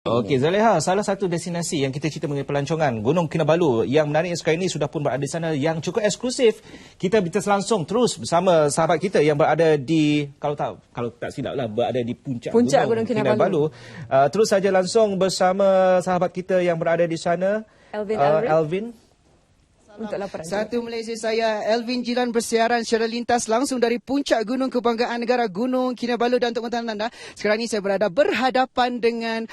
Okey, Zaleha, salah satu destinasi yang kita cerita mengenai pelancongan Gunung Kinabalu yang menarik sekarang ini sudah pun berada di sana yang cukup eksklusif. Kita berita langsung terus bersama sahabat kita yang berada di kalau tak silap lah berada di puncak Gunung Kinabalu. Terus saja langsung bersama sahabat kita yang berada di sana, Alvin. Untuk laporan. Satu Malaysia, saya Elvin Jilan bersiaran secara lintas langsung dari puncak Gunung Kebanggaan Negara Gunung Kinabalu. Dan untuk mengetahui anda, sekarang ini saya berada berhadapan dengan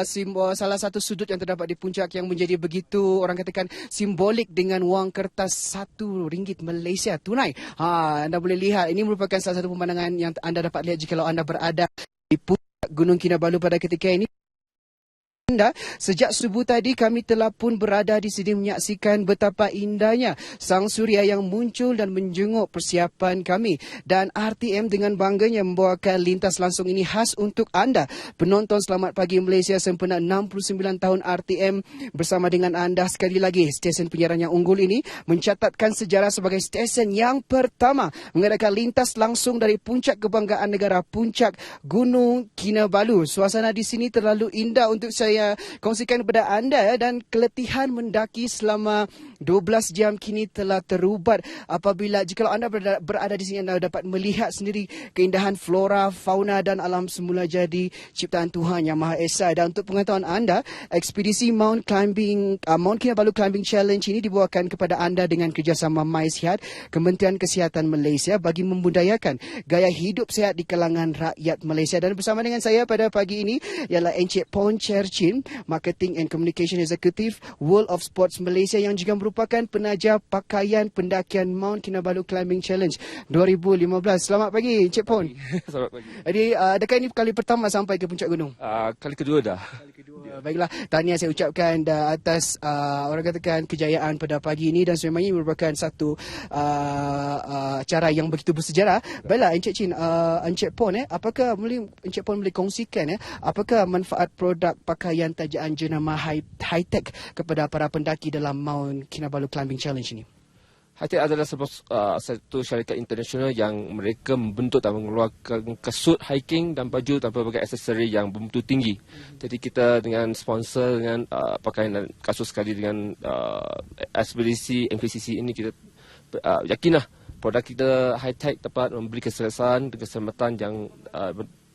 simbol salah satu sudut yang terdapat di puncak yang menjadi begitu orang katakan simbolik dengan wang kertas RM1 Malaysia tunai. Anda boleh lihat ini merupakan salah satu pemandangan yang anda dapat lihat jika anda berada di puncak Gunung Kinabalu pada ketika ini. Sejak subuh tadi kami telah pun berada di sini menyaksikan betapa indahnya sang suria yang muncul dan menjenguk persiapan kami. Dan RTM dengan bangganya membawakan lintas langsung ini khas untuk anda. Penonton Selamat Pagi Malaysia sempena 69 tahun RTM bersama dengan anda sekali lagi. Stesen penyiaran yang unggul ini mencatatkan sejarah sebagai stesen yang pertama mengadakan lintas langsung dari puncak kebanggaan negara puncak Gunung Kinabalu. Suasana di sini terlalu indah untuk saya kongsikan kepada anda dan keletihan mendaki selama 12 jam kini telah terubat apabila jika anda berada di sini anda dapat melihat sendiri keindahan flora, fauna dan alam semula jadi ciptaan Tuhan Yang Maha Esa. Dan untuk pengetahuan anda, ekspedisi Mount Kinabalu Climbing Challenge ini dibawakan kepada anda dengan kerjasama MySihat, Kementerian Kesihatan Malaysia bagi membudayakan gaya hidup sihat di kalangan rakyat Malaysia. Dan bersama dengan saya pada pagi ini ialah Encik Pon Cherchin, Marketing and Communication Executive World of Sports Malaysia yang juga merupakan penaja pakaian pendakian Mount Kinabalu Climbing Challenge 2015. Selamat pagi Encik Pon. Selamat pagi. Jadi adakah ini kali pertama sampai ke puncak gunung? Kali kedua dah. Baiklah, tahniah saya ucapkan atas orang katakan kejayaan pada pagi ini dan sebenarnya ini merupakan satu acara yang begitu bersejarah. Baiklah Encik Pon apakah Encik Pon boleh kongsikan apakah manfaat produk pakaian tajaan jenama high-tech kepada para pendaki dalam Mount Kinabalu Climbing Challenge ini? High-tech adalah satu syarikat internasional yang mereka membentuk dan mengeluarkan kasut hiking dan baju tanpa berbagai aksesori yang begitu tinggi. Jadi kita dengan sponsor dengan pakaian dan kasut sekali dengan ekspedisi MPCC ini kita yakinlah produk kita high-tech dapat memberi keselesaan dan keselamatan yang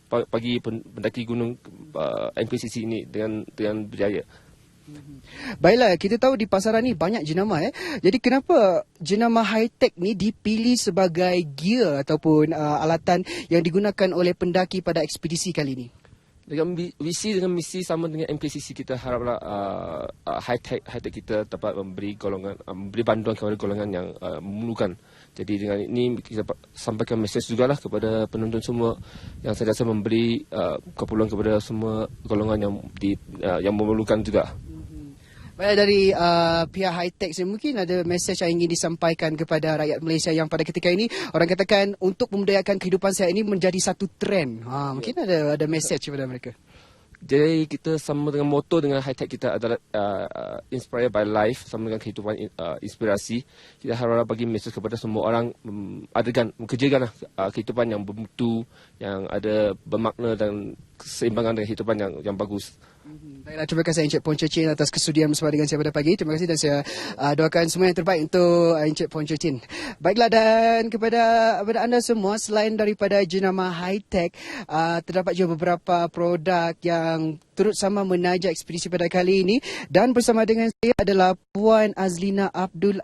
bagi pendaki gunung MPCC ini dengan berjaya. Baiklah, kita tahu di pasaran ni banyak jenama Jadi kenapa jenama high-tech ni dipilih sebagai gear ataupun alatan yang digunakan oleh pendaki pada ekspedisi kali ini? Dengan misi sama dengan MPCC, kita haraplah high-tech kita dapat memberi bantuan kepada golongan yang memerlukan. Jadi dengan ini kita sampaikan mesej jugalah kepada penonton semua yang saya rasa memberi keperluan kepada semua golongan yang memerlukan juga. Baik, dari pihak high-tech mungkin ada mesej yang ingin disampaikan kepada rakyat Malaysia yang pada ketika ini orang katakan untuk memudayakan kehidupan saya ini menjadi satu trend. Mungkin ada mesej kepada mereka. Jadi kita sama dengan moto dengan high-tech kita adalah inspired by life, sama dengan kehidupan inspirasi. Kita harap bagi mesej kepada semua orang mengerjakan kehidupan yang bermutu, yang ada bermakna dan keseimbangan dengan kehidupan yang bagus. Baiklah, terima kasih Encik Pon Cherchin atas kesudian bersama dengan saya pada pagi. Terima kasih dan saya doakan semua yang terbaik untuk Encik Pon Cherchin. Baiklah, dan kepada anda semua, selain daripada jenama high-tech, terdapat juga beberapa produk yang turut sama menaja ekspedisi pada kali ini. Dan bersama dengan saya adalah Puan Azlina Abdul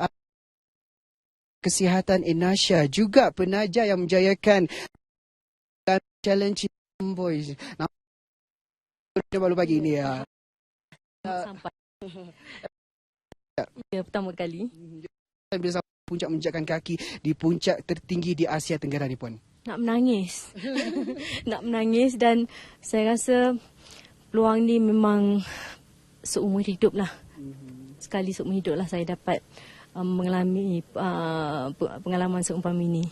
Kesihatan Inasha, juga penaja yang menjayakan challenge boys. Baru pagi ini sampai pertama kali bila puncak menjejakkan kaki di puncak tertinggi di Asia Tenggara ni Puan. Nak menangis. Nak menangis dan saya rasa peluang ni memang seumur hidup lah. Sekali seumur hidup lah saya dapat mengalami pengalaman seumpama ini.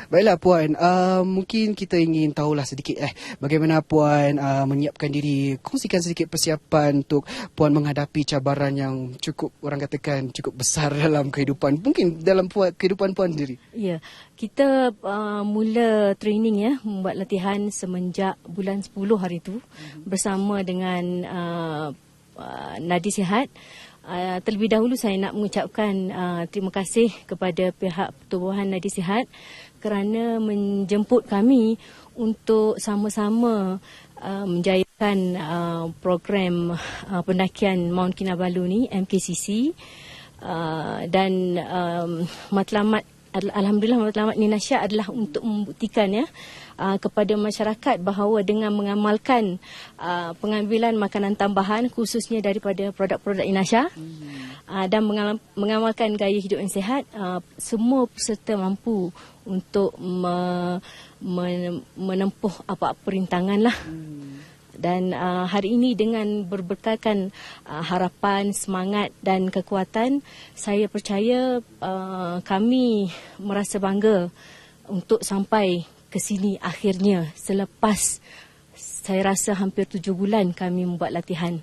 Baiklah Puan, mungkin kita ingin tahulah sedikit bagaimana Puan menyiapkan diri, kongsikan sedikit persiapan untuk Puan menghadapi cabaran yang cukup, orang katakan cukup besar dalam kehidupan, mungkin dalam kehidupan Puan sendiri. Ya, kita mula training ya, membuat latihan semenjak bulan 10 hari itu bersama dengan Nadi Sihat. Terlebih dahulu saya nak mengucapkan terima kasih kepada pihak Pertubuhan Nadi Sihat kerana menjemput kami untuk sama-sama menjayakan program pendakian Mount Kinabalu ni, MKCC, dan matlamat, alhamdulillah matlamat Ninasha adalah untuk membuktikan ya kepada masyarakat bahawa dengan mengamalkan pengambilan makanan tambahan khususnya daripada produk-produk Ninasha dan mengamalkan gaya hidup yang sihat, semua peserta mampu untuk menempuh apa-apa rintangan lah. Dan hari ini dengan berbekalkan harapan, semangat dan kekuatan, saya percaya kami merasa bangga untuk sampai ke sini akhirnya selepas saya rasa hampir 7 bulan kami membuat latihan.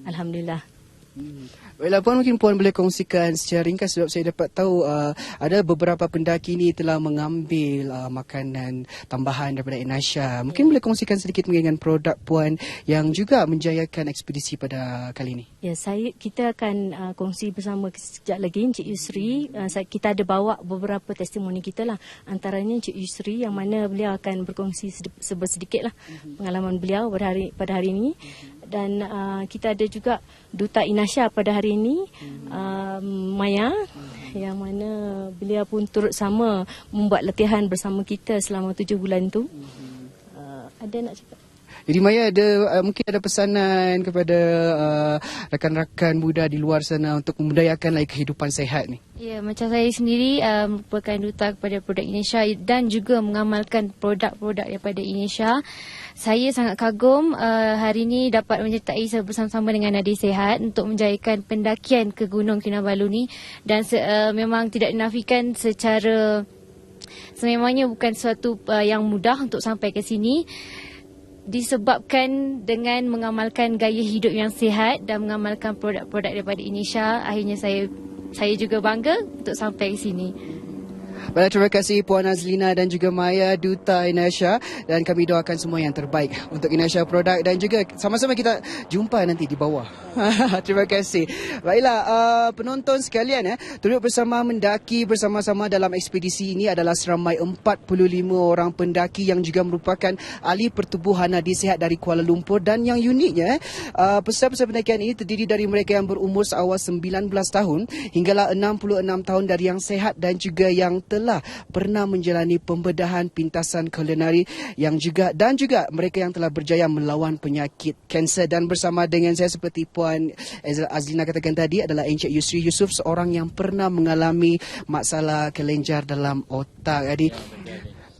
Alhamdulillah. Baiklah Puan, mungkin Puan boleh kongsikan secara ringkas sebab saya dapat tahu ada beberapa pendaki ini telah mengambil makanan tambahan daripada Ninasha. Mungkin boleh kongsikan sedikit dengan produk Puan yang juga menjayakan ekspedisi pada kali ini. Ya, kita akan kongsi bersama sekejap lagi Encik Yusri. Kita ada bawa beberapa testimoni kita lah. Antaranya Encik Yusri yang mana beliau akan berkongsi sedikit lah pengalaman beliau pada hari ini. Dan kita ada juga Duta Ninasha pada hari ini, Maya, yang mana beliau pun turut sama membuat latihan bersama kita selama 7 bulan tu. Ada nak cakap? Jadi Maya, mungkin ada pesanan kepada rakan-rakan muda di luar sana untuk memudayakan lagi kehidupan sehat ni? Ya, macam saya sendiri merupakan duta kepada produk Ninasha dan juga mengamalkan produk-produk daripada Ninasha. Saya sangat kagum hari ini dapat menyertai bersama-sama dengan Nadi Sihat untuk menjayakan pendakian ke Gunung Kinabalu ni, dan memang tidak dinafikan sememangnya bukan sesuatu yang mudah untuk sampai ke sini. Disebabkan dengan mengamalkan gaya hidup yang sihat dan mengamalkan produk-produk daripada Ninasha, akhirnya saya juga bangga untuk sampai ke sini. Baiklah, terima kasih Puan Azlina dan juga Maya, Duta Ninasha, dan kami doakan semua yang terbaik untuk Ninasha produk dan juga sama-sama kita jumpa nanti di bawah. Terima kasih. Baiklah, penonton sekalian, turut bersama mendaki bersama-sama dalam ekspedisi ini adalah seramai 45 orang pendaki yang juga merupakan ahli Pertubuhan Nadi Sihat dari Kuala Lumpur, dan yang uniknya peserta-peserta pendakian ini terdiri dari mereka yang berumur seawal 19 tahun hinggalah 66 tahun, dari yang sihat dan juga yang telah pernah menjalani pembedahan pintasan koronari dan juga mereka yang telah berjaya melawan penyakit kanser. Dan bersama dengan saya seperti Puan Azlina katakan tadi adalah Encik Yusri Yusof, seorang yang pernah mengalami masalah kelenjar dalam otak. Jadi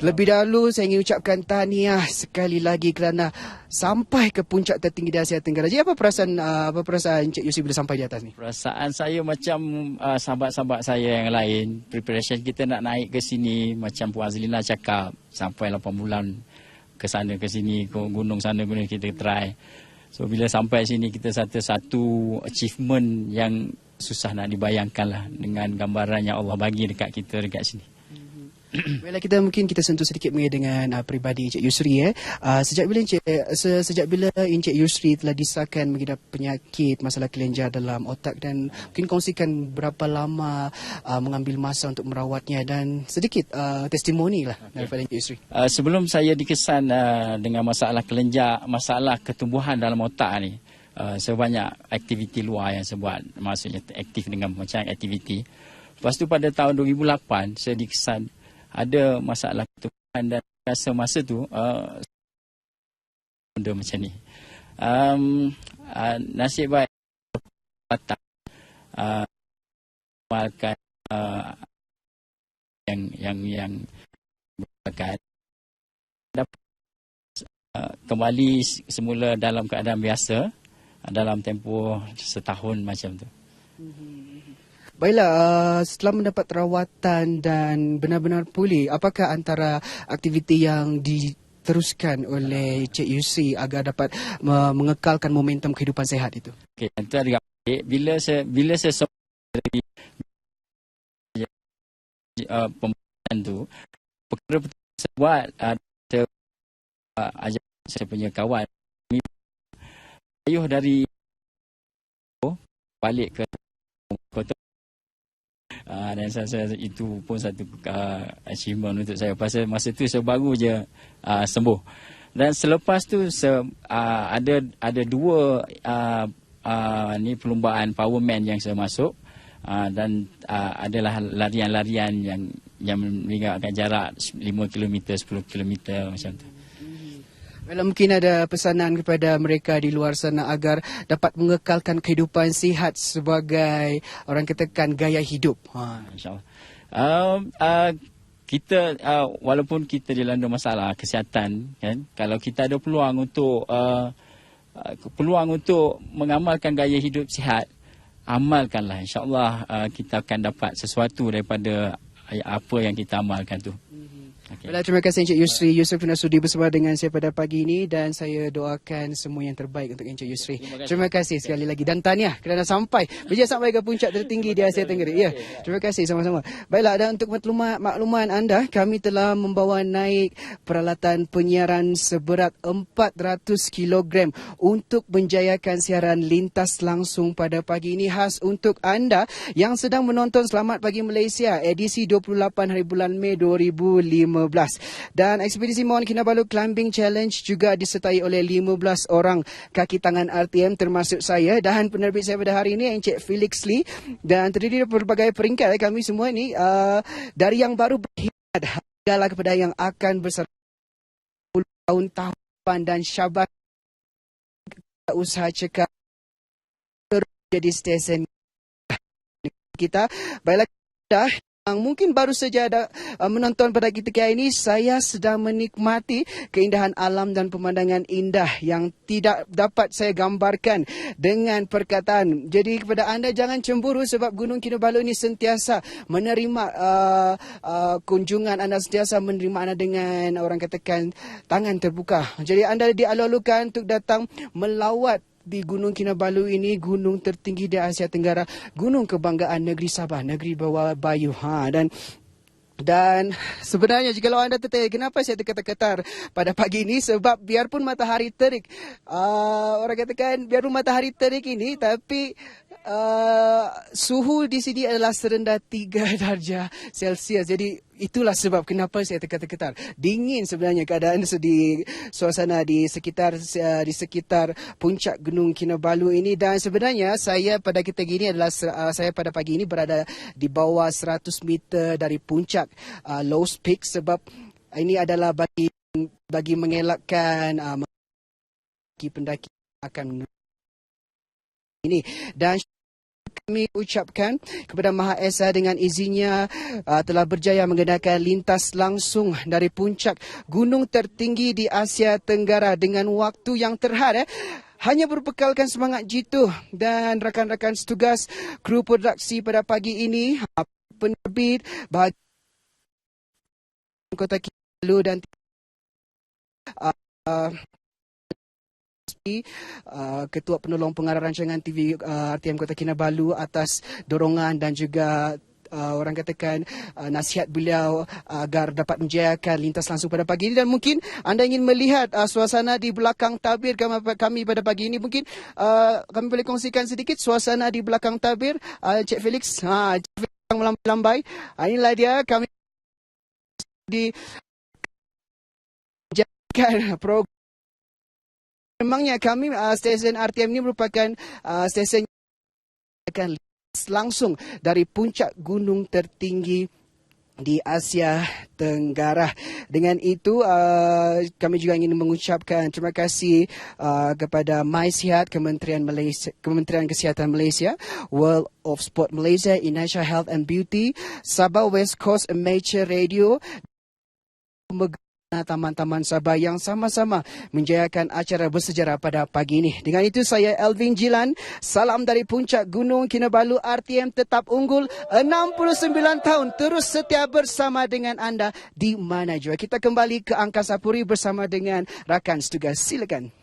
terlebih dahulu saya ingin ucapkan tahniah sekali lagi kerana sampai ke puncak tertinggi di Asia Tenggara. Jadi apa perasaan Encik Yusri bila sampai di atas ni? Perasaan saya macam sahabat-sahabat saya yang lain. Preparation kita nak naik ke sini macam Puan Azlina cakap, sampai 8 bulan ke sana ke sini, ke gunung sana gunung kita try. So bila sampai sini kita satu achievement yang susah nak dibayangkan lah dengan gambaran yang Allah bagi dekat kita dekat sini. Baiklah, kita sentuh sedikit dengan peribadi Encik Yusri. Sejak bila Encik Yusri telah disahkan mengidap penyakit masalah kelenjar dalam otak, dan mungkin kongsikan berapa lama mengambil masa untuk merawatnya dan sedikit testimoni lah daripada Encik Yusri. Sebelum saya dikesan dengan masalah kelenjar, masalah ketumbuhan dalam otak ni, saya banyak aktiviti luar yang saya buat, maksudnya aktif dengan macam aktiviti. Lepas tu pada tahun 2008 saya dikesan ada masalah ketumbuhan, dan rasa masa tu benda macam ni. Nasib baik datang malkan yang berbakat dapat kembali semula dalam keadaan biasa dalam tempoh setahun macam tu. Baiklah, setelah mendapat rawatan dan benar-benar pulih, apakah antara aktiviti yang diteruskan oleh Cik Yusri agar dapat mengekalkan momentum kehidupan sihat itu? Okey, itu agak baik. Bila saya dari pembangunan tu, perkara pertama saya buat, saya ajak saya punya kawan, ayuh dari balik ke kota. Dan saya itu pun satu achievement untuk saya. Pasal masa tu saya baru je sembuh. Dan selepas tu ada dua ni perlumbaan powerman yang saya masuk, dan adalah larian-larian yang meninggalkan jarak 5 km, 10 km macam tu. Kalau mungkin ada pesanan kepada mereka di luar sana agar dapat mengekalkan kehidupan sihat sebagai orang katakan gaya hidup. InsyaAllah. Kita walaupun kita dilanda masalah kesihatan, kan, kalau kita ada peluang untuk mengamalkan gaya hidup sihat, amalkanlah. InsyaAllah kita akan dapat sesuatu daripada apa yang kita amalkan tu. Okay. Baiklah, terima kasih Encik Yusri Yusof yang sudi bersama dengan saya pada pagi ini, dan saya doakan semua yang terbaik untuk Encik Yusri. Terima kasih sekali lagi dan tahniah kerana berjaya sampai ke puncak tertinggi di Asia Tenggara. Ya, terima kasih sama-sama. Baiklah, dan untuk makluman anda, kami telah membawa naik peralatan penyiaran seberat 400 kg untuk menjayakan siaran lintas langsung pada pagi ini khas untuk anda yang sedang menonton Selamat Pagi Malaysia edisi 28 hari bulan Mei 2015. Dan ekspedisi Mount Kinabalu Climbing Challenge juga disertai oleh 15 orang kaki tangan RTM termasuk saya dan penerbit saya pada hari ini Encik Felix Lee, dan terdiri dari berbagai peringkat kami semua ni dari yang baru berkhidmat hinggalah kepada yang akan bersama tahun-tahun dan syabas usaha cekal jadi stesen kita. Baiklah, yang mungkin baru saja ada menonton pada ketika ini, saya sedang menikmati keindahan alam dan pemandangan indah yang tidak dapat saya gambarkan dengan perkataan. Jadi kepada anda, jangan cemburu sebab Gunung Kinabalu ini sentiasa menerima kunjungan anda, sentiasa menerima anda dengan orang katakan tangan terbuka. Jadi anda dialu-alukan untuk datang melawat di Gunung Kinabalu ini, gunung tertinggi di Asia Tenggara, gunung kebanggaan negeri Sabah, negeri bawah bayu. Dan sebenarnya jika anda tertanya kenapa saya terketar-ketar pada pagi ini, sebab biarpun matahari terik, orang katakan biarpun matahari terik ini, tapi suhu di sini adalah serendah 3 darjah Celsius. Jadi itulah sebab kenapa saya terketar-ketar. Dingin sebenarnya keadaan di suasana di sekitar puncak Gunung Kinabalu ini, dan sebenarnya saya pada ketika ini adalah saya pada pagi ini berada di bawah 100 meter dari puncak Lowe's Peak, sebab ini adalah bagi mengelakkan pendaki akan ini. Dan kami ucapkan kepada Maha Esa dengan izinnya telah berjaya menggunakan lintas langsung dari puncak gunung tertinggi di Asia Tenggara dengan waktu yang terhad. Hanya berbekalkan semangat jitu dan rakan-rakan setugas kru produksi pada pagi ini, penerbit bagi Kota Kinabalu dan Ketua Penolong Pengarah Rancangan TV RTM Kota Kinabalu atas dorongan dan juga orang katakan nasihat beliau agar dapat menjayakan lintas langsung pada pagi ini. Dan mungkin anda ingin melihat suasana di belakang tabir kami pada pagi ini. Mungkin kami boleh kongsikan sedikit suasana di belakang tabir. Cik Felix, Cik Felix yang melambai-lambai. Inilah dia, kami di menjayakan program. Memangnya kami stesen RTM ini merupakan stesen yang akan langsung dari puncak gunung tertinggi di Asia Tenggara. Dengan itu kami juga ingin mengucapkan terima kasih kepada MySihat, Kementerian Kesihatan Malaysia, World of Sport Malaysia, Indonesia Health and Beauty, Sabah West Coast Amateur Radio, Taman-taman Sabah yang sama-sama menjayakan acara bersejarah pada pagi ini. Dengan itu saya Elvin Jilan, salam dari puncak Gunung Kinabalu. RTM tetap unggul 69 tahun, terus setia bersama dengan anda di mana jua. Kita kembali ke Angkasa Puri bersama dengan rakan setugas. Silakan.